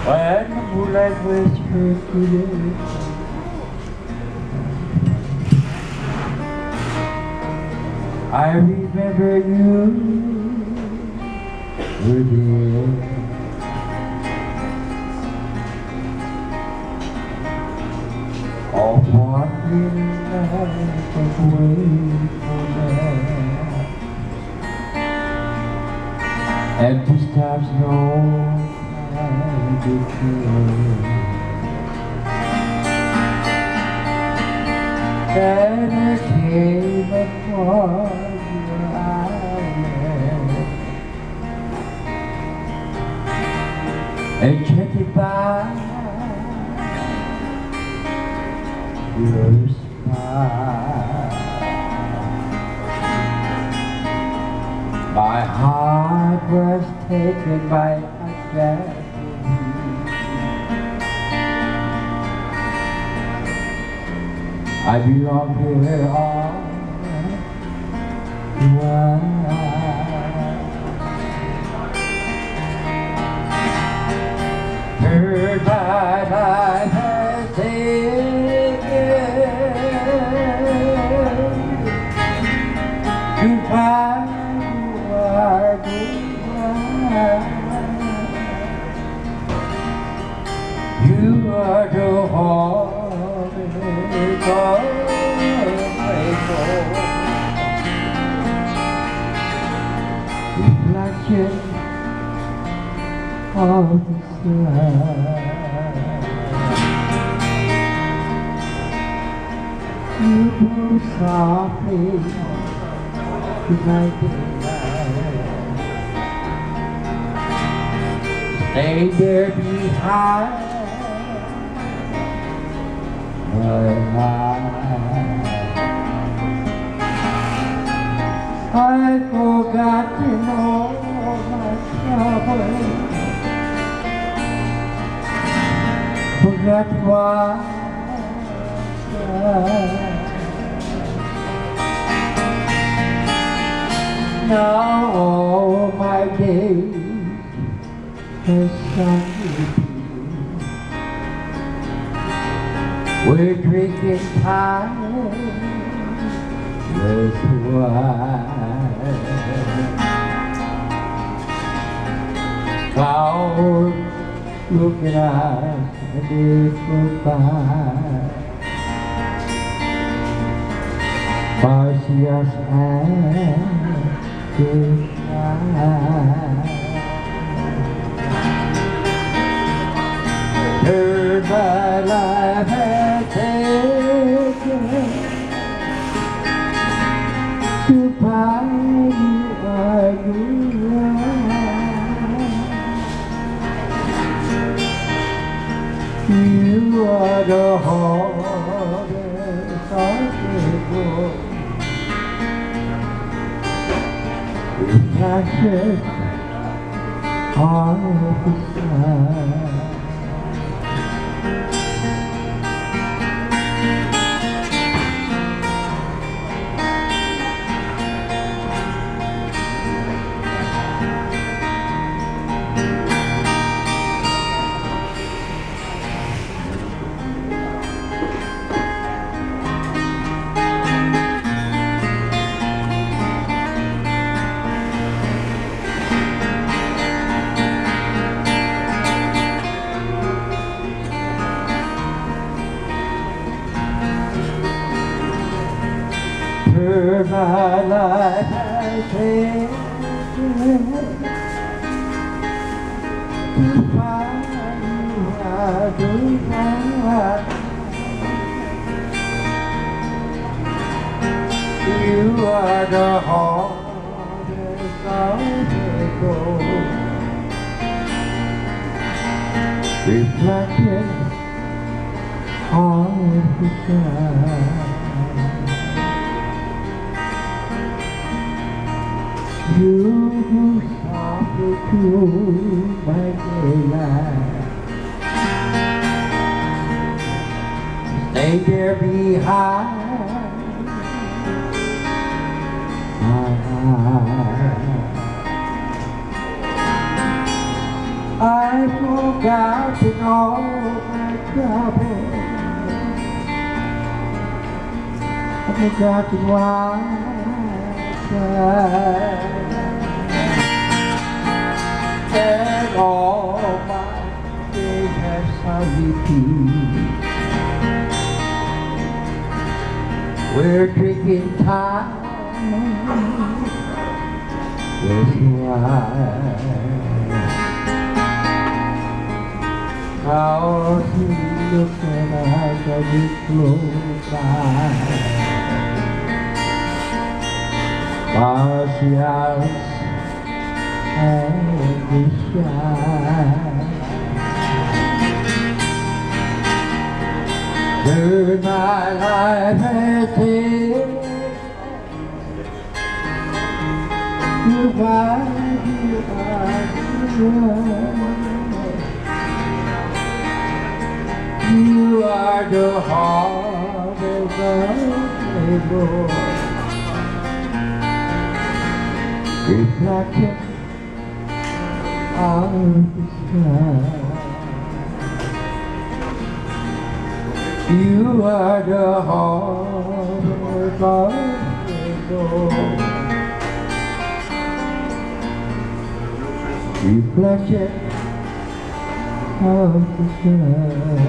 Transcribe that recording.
When the moonlight whispers to you, I remember you were there. All wandering night of wakefulness, empty stops no time to kill. Then there came upon your eyes, enchanted by your smile. My heart was taken by a tragedy. I belong here all the while. Heard my life has taken. Goodbye, you are goodbye. You are the heart reflection of the sun. You blow softly tonight daylight. Stay there behind my eyes. I've forgotten all my troubles, forgotten why now all my days have sung with you. We're drinking timeless wine. Clouds look at us and they go by. Marcia's hand is shine. Turn my life has taken. Goodbye, you are goodbye. You are the hardest hearted reflection of the sun. My life has taken. Goodbye, you are goodbye. You are the hardest of the gold. Reflected on the sun. You go softly through my daylight. Stay there behind my eyes. I getting old my trouble. I'm getting wiser, and all my days have repeat. We're drinking time with wine. How you look at us as you flow by, Martians and the shine. Turn my life and take goodbye, you are the heart of the Lord, reflection of the sky. You are the heart of the Lord, reflection of the sky.